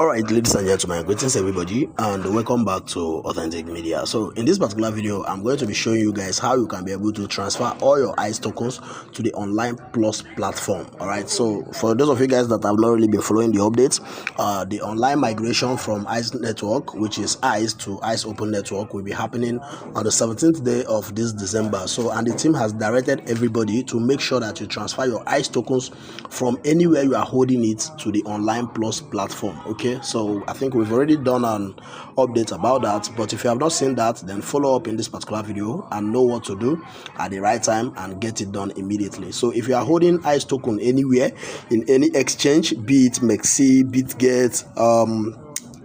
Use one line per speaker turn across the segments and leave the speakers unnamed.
Alright, ladies and gentlemen, greetings everybody and welcome back to Authentic Media. So in this particular video, I'm going to be showing you guys how you can be able to transfer all your ICE tokens to the Online Plus platform. Alright, so for those of you guys that have not really been following the updates, the online migration from ICE network, which is ICE to ICE Open Network, will be happening on the 17th day of this December. So, and the team has directed everybody to make sure that you transfer your ICE tokens from anywhere you are holding it to the Online Plus platform. Okay, so I think we've already done an update about that, but if you have not seen that, then follow up in this particular video and know what to do at the right time and get it done immediately. So if you are holding ICE token anywhere in any exchange, be it Mexi, BitGet,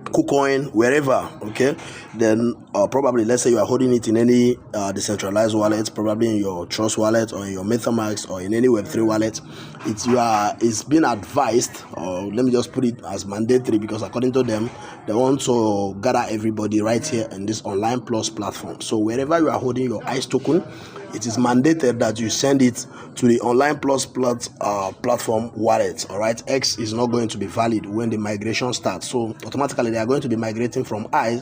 KuCoin, wherever, okay, then probably let's say you are holding it in any decentralized wallet, probably in your Trust wallet or in your MetaMask or in any Web3 wallet, it's been advised, or let me just put it as mandatory, because according to them, they want to gather everybody right here in this Online Plus platform. So wherever you are holding your ICE token, it is mandated that you send it to the Online Plus platform wallet. All right, X is not going to be valid when the migration starts, so automatically they are going to be migrating from ICE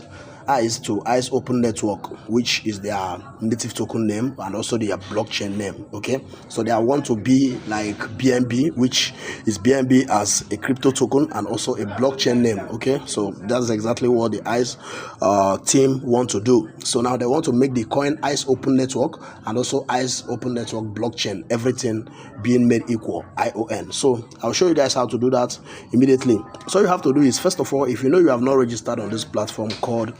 to ICE Open Network, which is their native token name and also their blockchain name. Okay, so they want to be like BNB, which is BNB as a crypto token and also a blockchain name. Okay, so that's exactly what the ICE team want to do. So now they want to make the coin ICE Open Network and also ICE Open Network blockchain, everything being made equal, ION. So I'll show you guys how to do that immediately. So you have to do is, first of all, if you know you have not registered on this platform called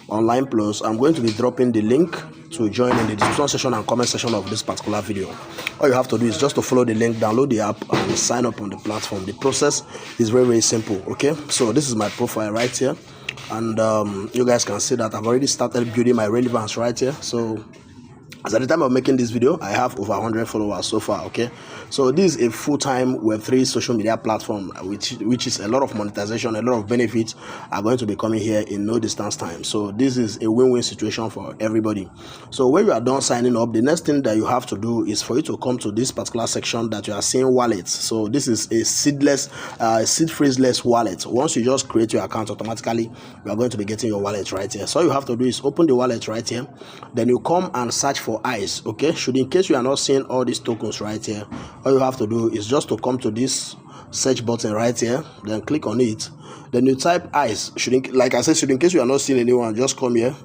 Online Plus, I'm going to be dropping the link to join in the description section and comment section of this particular video. All you have to do is just to follow the link, download the app and sign up on the platform. The process is very simple. Okay, so this is my profile right here, and you guys can see that I've already started building my relevance right here. So as at the time of making this video, I have over 100 followers so far. Okay, so this is a full-time Web3 social media platform, which is a lot of monetization, a lot of benefits are going to be coming here in no distance time. So this is a win-win situation for everybody. So when you are done signing up, the next thing that you have to do is for you to come to this particular section that you are seeing, wallets. So this is a seed phrase-less wallet. Once you just create your account, automatically you are going to be getting your wallet right here. So all you have to do is open the wallet right here, then you come and search for ICE. Okay, should in case you are not seeing all these tokens right here, all you have to do is just to come to this search button right here, then click on it, then you type ICE. Like I said, should in case you are not seeing anyone, just come here,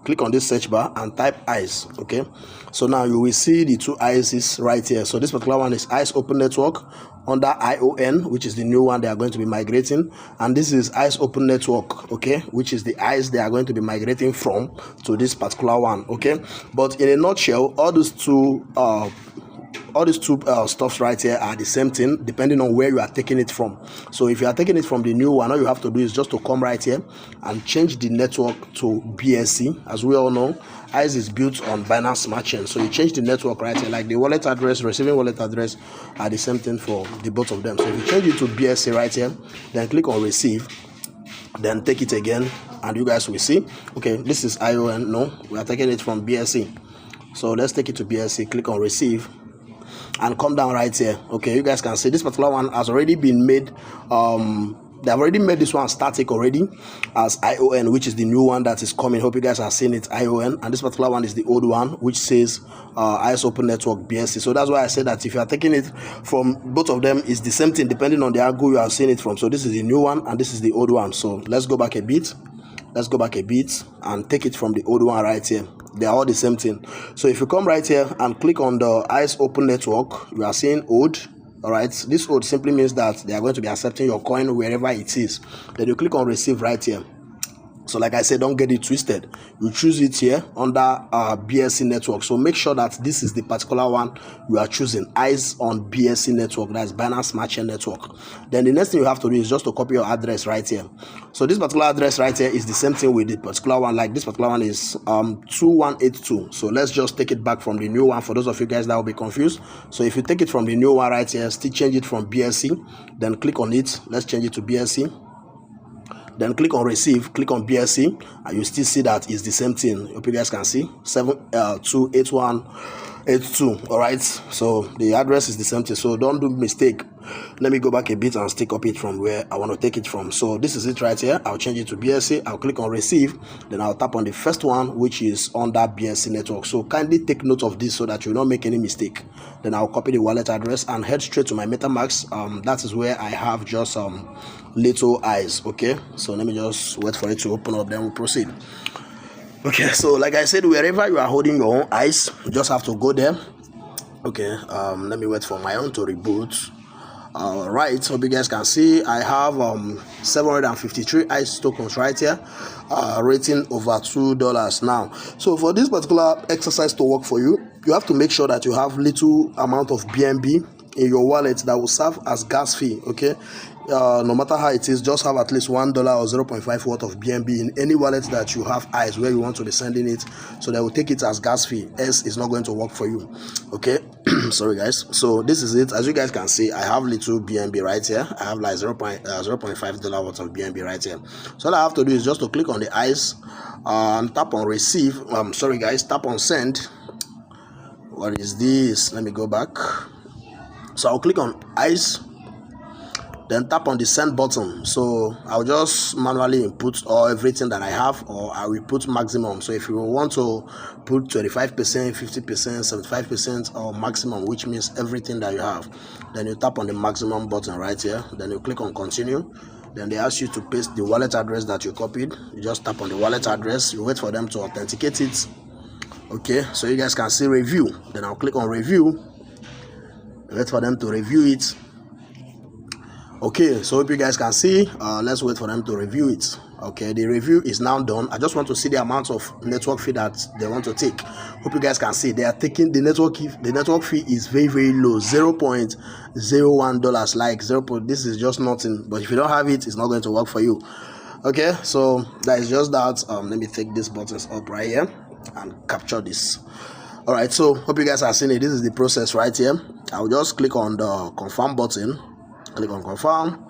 click on this search bar and type ICE. Okay, so now you will see the two ICEs right here. So this particular one is ICE Open Network under ION, which is the new one they are going to be migrating, and this is ICE Open Network, okay, which is the ICE they are going to be migrating from to this particular one. Okay, but in a nutshell, all these two stuffs right here are the same thing, depending on where you are taking it from. So if you are taking it from the new one, all you have to do is just to come right here and change the network to BSC. As we all know, ICE is built on Binance Smart Chain, so you change the network right here, like the wallet address, receiving wallet address are the same thing for the both of them. So if you change it to BSC right here, then click on receive, then take it again, and you guys will see, okay, this is ION. No, we are taking it from BSC, so let's take it to BSC. Click on receive and come down right here. Okay, you guys can see this particular one has already been made. They've already made this one static already as ION, which is the new one that is coming. Hope you guys are seeing it, ION, and this particular one is the old one, which says ICE Open Network BSC. So that's why I said that if you are taking it from both of them, it's the same thing depending on the angle you are seeing it from. So this is the new one and this is the old one. So let's go back a bit. Let's go back a bit and take it from the old one right here. They are all the same thing. So if you come right here and click on the ICE Open Network, you are seeing old. All right, this old simply means that they are going to be accepting your coin wherever it is. Then you click on receive right here. So like I said, don't get it twisted. You choose it here under BSC network. So make sure that this is the particular one you are choosing, ICE on BSC network, that's Binance Smart Chain network. Then the next thing you have to do is just to copy your address right here. So this particular address right here is the same thing with the particular one. Like this particular one is 2182. So let's just take it back from the new one for those of you guys that will be confused. So if you take it from the new one right here, still change it from BSC, then click on it. Let's change it to BSC. Then click on receive, click on BSC, and you still see that it's the same thing. Hope you guys can see 7281 82. All right, so the address is the same thing, so don't do mistake. Let me go back a bit and stick up it from where I want to take it from. So this is it right here. I'll change it to BSC. I'll click on receive, then I'll tap on the first one, which is under BSC network. So kindly take note of this so that you don't make any mistake. Then I'll copy the wallet address and head straight to my MetaMask. That is where I have just little eyes. Okay, so let me just wait for it to open up, then we'll proceed. Okay, so like I said, wherever you are holding your own eyes, you just have to go there. Okay, let me wait for my own to reboot. Right, so you guys can see I have 753 ICE tokens right here, rating over $2 now. So for this particular exercise to work for you, you have to make sure that you have little amount of BNB in your wallet that will serve as gas fee. Okay, no matter how it is, just have at least $1 or 0.5 worth of BNB in any wallet that you have eyes where you want to be sending it, so they will take it as gas fee, else it's not going to work for you. Okay, sorry guys. So this is it. As you guys can see, I have little BNB right here. I have like $0.5 worth of BNB right here. So all I have to do is just to click on the eyes and tap on receive. Sorry guys, tap on send. What is this? Let me go back. So I'll click on eyes, then tap on the send button. So I'll just manually input everything that I have, or I will put maximum. So if you want to put 25%, 50%, 75%, or maximum, which means everything that you have, then you tap on the maximum button right here. Then you click on continue. Then they ask you to paste the wallet address that you copied. You just tap on the wallet address. You wait for them to authenticate it. Okay, so you guys can see review. Then I'll click on review. Wait for them to review it. Okay, so hope you guys can see. Let's wait for them to review it. Okay, the review is now done. I just want to see the amount of network fee that they want to take. Hope you guys can see they are taking the network fee. The network fee is very, very low, $0.01. Like this is just nothing. But if you don't have it, it's not going to work for you. Okay, so that is just that. Let me take these buttons up right here and capture this. All right, so hope you guys are seeing it. This is the process right here. I'll just click on the confirm button. Click on confirm.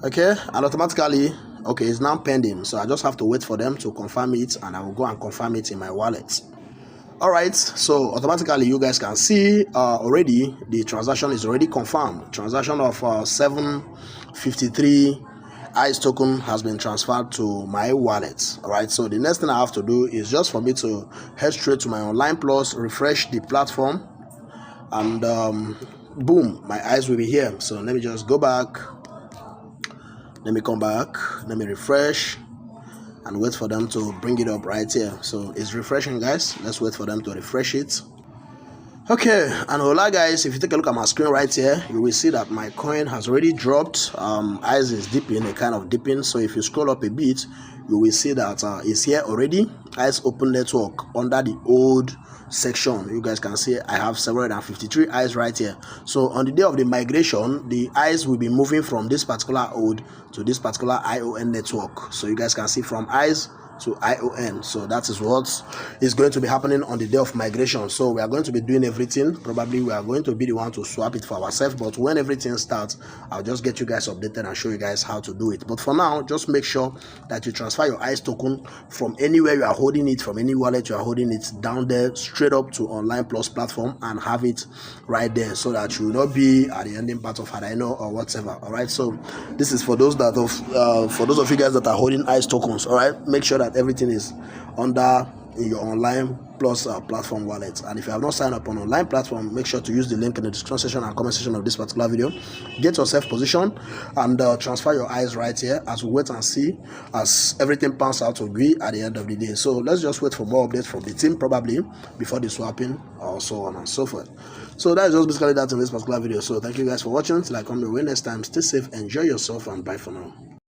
Okay, and automatically, okay, it's now pending. So I just have to wait for them to confirm it, and I will go and confirm it in my wallet. All right, so automatically you guys can see already the transaction is already confirmed. Transaction of 753 ICE token has been transferred to my wallet. All right, so the next thing I have to do is just for me to head straight to my Online Plus, refresh the platform, and boom, my eyes will be here. So let me just go back. Let me come back. Let me refresh and wait for them to bring it up right here. So it's refreshing, guys. Let's wait for them to refresh it. Okay, and hola guys, if you take a look at my screen right here, you will see that my coin has already dropped. ICE is dipping, a kind of dipping. So if you scroll up a bit, you will see that it's here already. ICE open network under the old section. You guys can see I have 753 ICE right here. So on the day of the migration, the ICE will be moving from this particular old to this particular ION network. So you guys can see from ICE to ION. So that is what is going to be happening on the day of migration. So we are going to be doing everything. Probably we are going to be the one to swap it for ourselves, but when everything starts, I'll just get you guys updated and show you guys how to do it. But for now, just make sure that you transfer your ICE token from anywhere you are holding it, from any wallet you are holding it, down there straight up to Online Plus platform, and have it right there, so that you will not be at the ending part of Hadino or whatever. All right, so this is for those that for those of you guys that are holding ICE tokens. All right, make sure that everything is under in your Online Plus platform wallet. And if you have not signed up on Online platform, make sure to use the link in the description section and comment section of this particular video. Get yourself positioned and transfer your eyes right here as we wait and see as everything pans out to be at the end of the day. So let's just wait for more updates from the team, probably before the swapping or so on and so forth. So that is just basically that in this particular video. So thank you guys for watching. Till I come your way next time, stay safe, enjoy yourself, and bye for now.